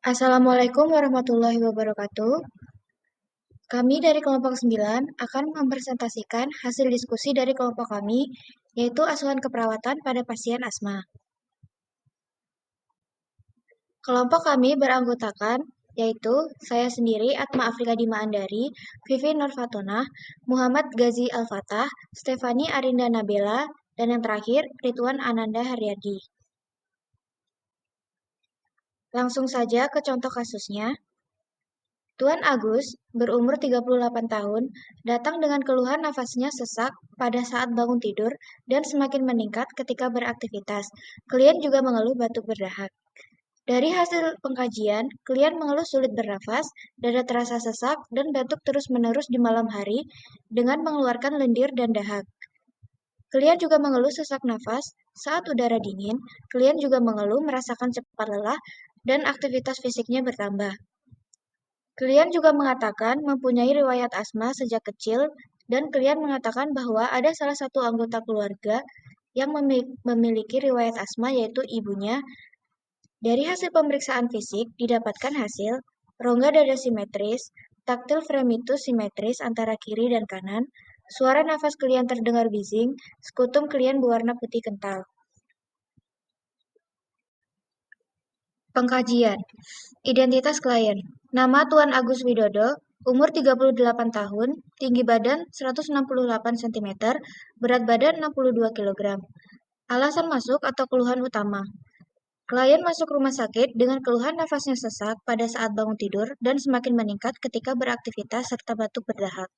Assalamualaikum warahmatullahi wabarakatuh. Kami dari kelompok 9 akan mempresentasikan hasil diskusi dari kelompok kami, yaitu asuhan keperawatan pada pasien asma. Kelompok kami beranggotakan yaitu saya sendiri, Atma Afrika Dima Andari, Vivi Nurfatona, Muhammad Gazi Al-Fatah, Stefani Arinda Nabela, dan yang terakhir, Ridwan Ananda Haryadi. Langsung saja ke contoh kasusnya. Tuan Agus, berumur 38 tahun, datang dengan keluhan nafasnya sesak pada saat bangun tidur dan semakin meningkat ketika beraktivitas. Klien juga mengeluh batuk berdahak. Dari hasil pengkajian, klien mengeluh sulit bernafas, dada terasa sesak, dan batuk terus-menerus di malam hari dengan mengeluarkan lendir dan dahak. Klien juga mengeluh sesak nafas saat udara dingin. Klien juga mengeluh merasakan cepat lelah dan aktivitas fisiknya bertambah. Klien juga mengatakan mempunyai riwayat asma sejak kecil, dan klien mengatakan bahwa ada salah satu anggota keluarga yang memiliki riwayat asma, yaitu ibunya. Dari hasil pemeriksaan fisik, didapatkan hasil rongga dada simetris, taktil fremitus simetris antara kiri dan kanan, suara nafas klien terdengar bising, skutum klien berwarna putih kental. Pengkajian. Identitas klien. Nama Tuan Agus Widodo, umur 38 tahun, tinggi badan 168 cm, berat badan 62 kg. Alasan masuk atau keluhan utama. Klien masuk rumah sakit dengan keluhan nafasnya sesak pada saat bangun tidur dan semakin meningkat ketika beraktivitas serta batuk berdahak.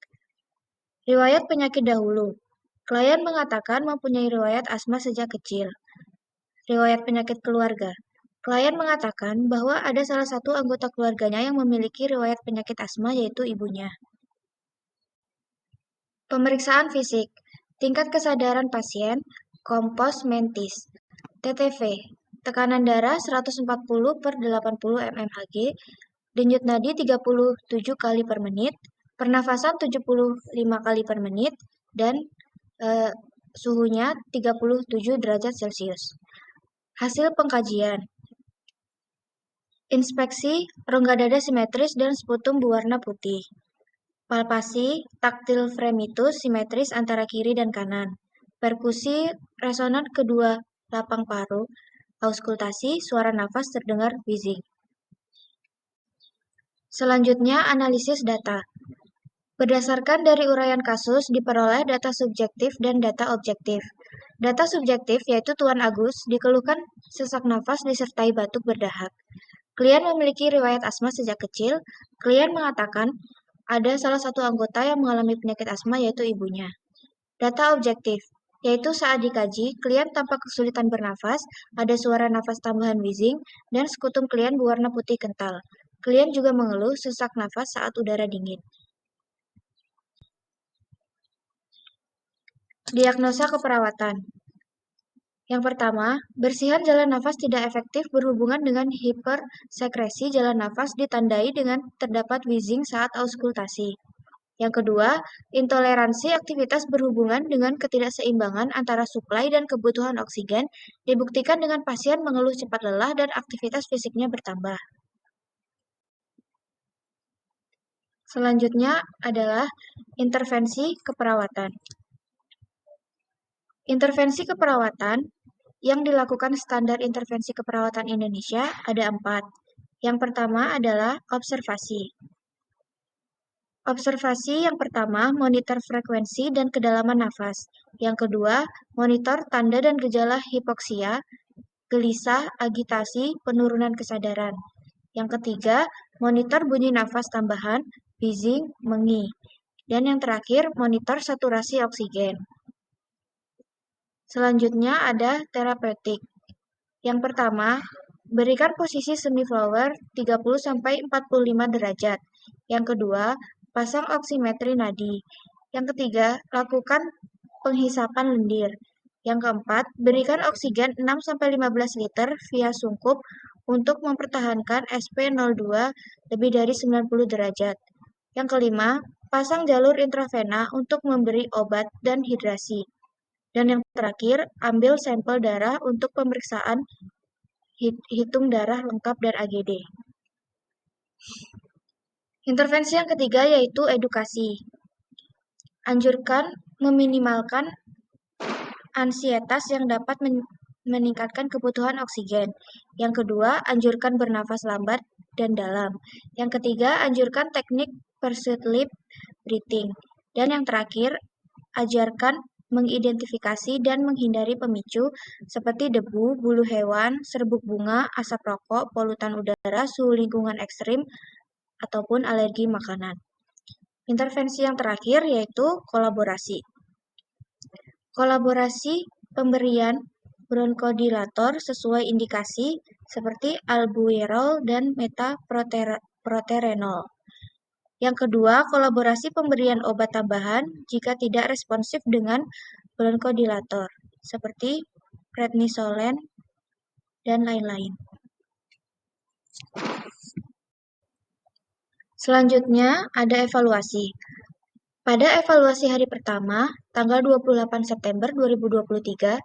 Riwayat penyakit dahulu. Klien mengatakan mempunyai riwayat asma sejak kecil. Riwayat penyakit keluarga. Klien mengatakan bahwa ada salah satu anggota keluarganya yang memiliki riwayat penyakit asma, yaitu ibunya. Pemeriksaan fisik. Tingkat kesadaran pasien, kompos mentis. TTV. Tekanan darah 140/80 mmHg, denyut nadi 37 kali per menit, pernafasan 75 kali per menit, dan suhunya 37 derajat Celcius. Hasil pengkajian. Inspeksi rongga dada simetris dan sputum berwarna putih. Palpasi taktil fremitus simetris antara kiri dan kanan. Perkusi resonan kedua lapang paru. Auskultasi suara nafas terdengar wheezing. Selanjutnya analisis data. Berdasarkan dari uraian kasus diperoleh data subjektif dan data objektif. Data subjektif yaitu Tuan Agus dikeluhkan sesak nafas disertai batuk berdahak. Klien memiliki riwayat asma sejak kecil. Klien mengatakan ada salah satu anggota yang mengalami penyakit asma, yaitu ibunya. Data objektif, yaitu saat dikaji, klien tampak kesulitan bernafas, ada suara nafas tambahan wheezing, dan skutum klien berwarna putih kental. Klien juga mengeluh sesak nafas saat udara dingin. Diagnosa keperawatan. Yang pertama, bersihan jalan nafas tidak efektif berhubungan dengan hipersekresi jalan nafas ditandai dengan terdapat wheezing saat auskultasi. Yang kedua, intoleransi aktivitas berhubungan dengan ketidakseimbangan antara suplai dan kebutuhan oksigen dibuktikan dengan pasien mengeluh cepat lelah dan aktivitas fisiknya bertambah. Selanjutnya adalah intervensi keperawatan. Intervensi keperawatan yang dilakukan standar intervensi keperawatan Indonesia ada 4. Yang pertama adalah observasi. Observasi yang pertama, monitor frekuensi dan kedalaman nafas. Yang kedua, monitor tanda dan gejala hipoksia, gelisah, agitasi, penurunan kesadaran. Yang ketiga, monitor bunyi nafas tambahan, wheezing, mengi. Dan yang terakhir, monitor saturasi oksigen. Selanjutnya ada terapeutik. Yang pertama, berikan posisi semi flower 30-45 derajat. Yang kedua, pasang oksimetri nadi. Yang ketiga, lakukan penghisapan lendir. Yang keempat, berikan oksigen 6-15 liter via sungkup untuk mempertahankan SP02 lebih dari 90 derajat. Yang kelima, pasang jalur intravena untuk memberi obat dan hidrasi. Dan yang terakhir, ambil sampel darah untuk pemeriksaan hitung darah lengkap dan AGD. Intervensi yang ketiga yaitu edukasi. Anjurkan meminimalkan ansietas yang dapat meningkatkan kebutuhan oksigen. Yang kedua, anjurkan bernafas lambat dan dalam. Yang ketiga, anjurkan teknik pursuit lip breathing. Dan yang terakhir, ajarkan mengidentifikasi dan menghindari pemicu seperti debu, bulu hewan, serbuk bunga, asap rokok, polutan udara, suhu lingkungan ekstrim, ataupun alergi makanan. Intervensi yang terakhir yaitu kolaborasi. Kolaborasi pemberian bronkodilator sesuai indikasi seperti albuterol dan metoprolol. Yang kedua, kolaborasi pemberian obat tambahan jika tidak responsif dengan bronkodilator seperti prednisolen dan lain-lain. Selanjutnya ada evaluasi. Pada evaluasi hari pertama, tanggal 28 September 2023,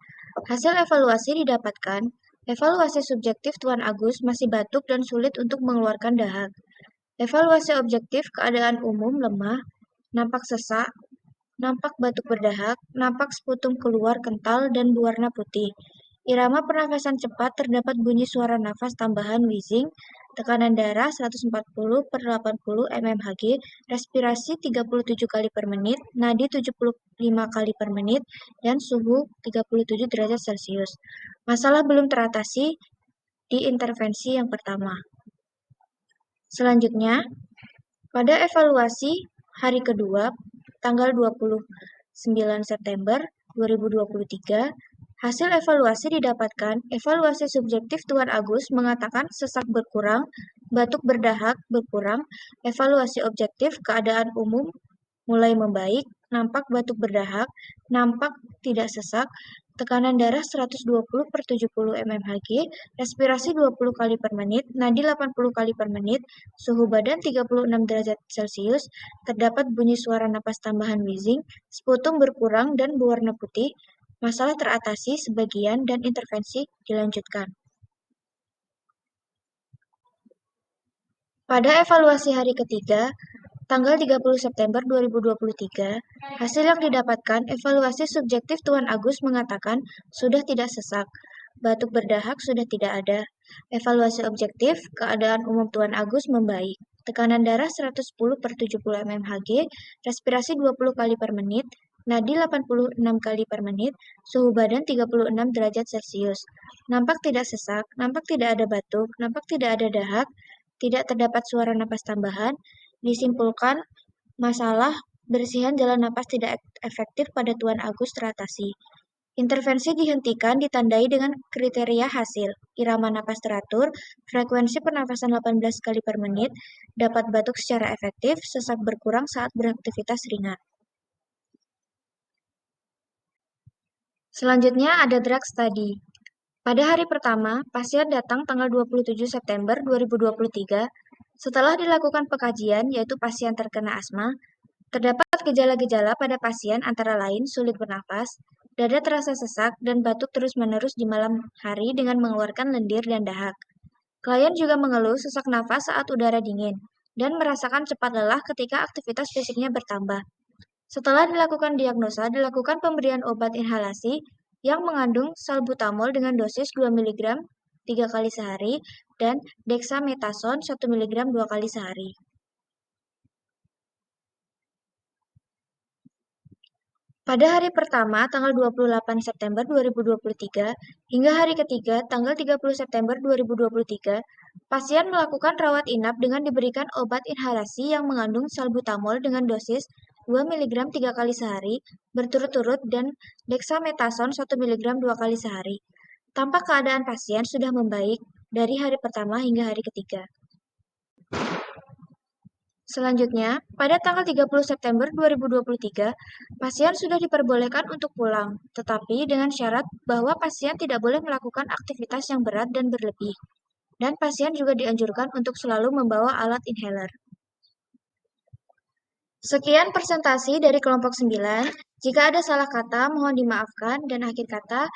hasil evaluasi didapatkan. Evaluasi subjektif Tuan Agus masih batuk dan sulit untuk mengeluarkan dahak. Evaluasi objektif keadaan umum lemah, nampak sesak, nampak batuk berdahak, nampak sputum keluar kental dan berwarna putih. Irama pernafasan cepat terdapat bunyi suara nafas tambahan wheezing, tekanan darah 140/80 mmHg, respirasi 37 kali per menit, nadi 75 kali per menit, dan suhu 37 derajat Celcius. Masalah belum teratasi di intervensi yang pertama. Selanjutnya, pada evaluasi hari kedua, tanggal 29 September 2023, hasil evaluasi didapatkan. Evaluasi subjektif Tuan Agus mengatakan sesak berkurang, batuk berdahak berkurang. Evaluasi objektif keadaan umum mulai membaik, nampak batuk berdahak, nampak tidak sesak, tekanan darah 120/70 mmHg, respirasi 20 kali per menit, nadi 80 kali per menit, suhu badan 36 derajat Celcius, terdapat bunyi suara napas tambahan wheezing, sputum berkurang dan berwarna putih, masalah teratasi sebagian dan intervensi dilanjutkan. Pada evaluasi hari ketiga, tanggal 30 September 2023, hasil yang didapatkan evaluasi subjektif Tuan Agus mengatakan sudah tidak sesak, batuk berdahak sudah tidak ada. Evaluasi objektif keadaan umum Tuan Agus membaik. Tekanan darah 110/70 mmHg, respirasi 20 kali per menit, nadi 86 kali per menit, suhu badan 36 derajat Celcius. Nampak tidak sesak, nampak tidak ada batuk, nampak tidak ada dahak, tidak terdapat suara napas tambahan. Disimpulkan, masalah bersihan jalan napas tidak efektif pada Tuan Agus teratasi. Intervensi dihentikan ditandai dengan kriteria hasil. Irama napas teratur, frekuensi pernafasan 18 kali per menit, dapat batuk secara efektif, sesak berkurang saat beraktivitas ringan. Selanjutnya ada drug study. Pada hari pertama, pasien datang tanggal 27 September 2023. Setelah dilakukan pekajian, yaitu pasien terkena asma, terdapat gejala-gejala pada pasien antara lain sulit bernafas, dada terasa sesak, dan batuk terus-menerus di malam hari dengan mengeluarkan lendir dan dahak. Klien juga mengeluh sesak nafas saat udara dingin, dan merasakan cepat lelah ketika aktivitas fisiknya bertambah. Setelah dilakukan diagnosa, dilakukan pemberian obat inhalasi yang mengandung salbutamol dengan dosis 2 mg 3 kali sehari dan dexamethasone 1 mg 2 kali sehari. Pada hari pertama, tanggal 28 September 2023, hingga hari ketiga, tanggal 30 September 2023, pasien melakukan rawat inap dengan diberikan obat inhalasi yang mengandung salbutamol dengan dosis 2 mg 3 kali sehari, berturut-turut dan dexamethasone 1 mg 2 kali sehari. Tampak keadaan pasien sudah membaik dari hari pertama hingga hari ketiga. Selanjutnya, pada tanggal 30 September 2023, pasien sudah diperbolehkan untuk pulang, tetapi dengan syarat bahwa pasien tidak boleh melakukan aktivitas yang berat dan berlebih. Dan pasien juga dianjurkan untuk selalu membawa alat inhaler. Sekian presentasi dari kelompok 9. Jika ada salah kata, mohon dimaafkan. Dan akhir kata,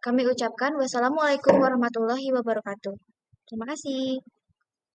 kami ucapkan wassalamualaikum warahmatullahi wabarakatuh. Terima kasih.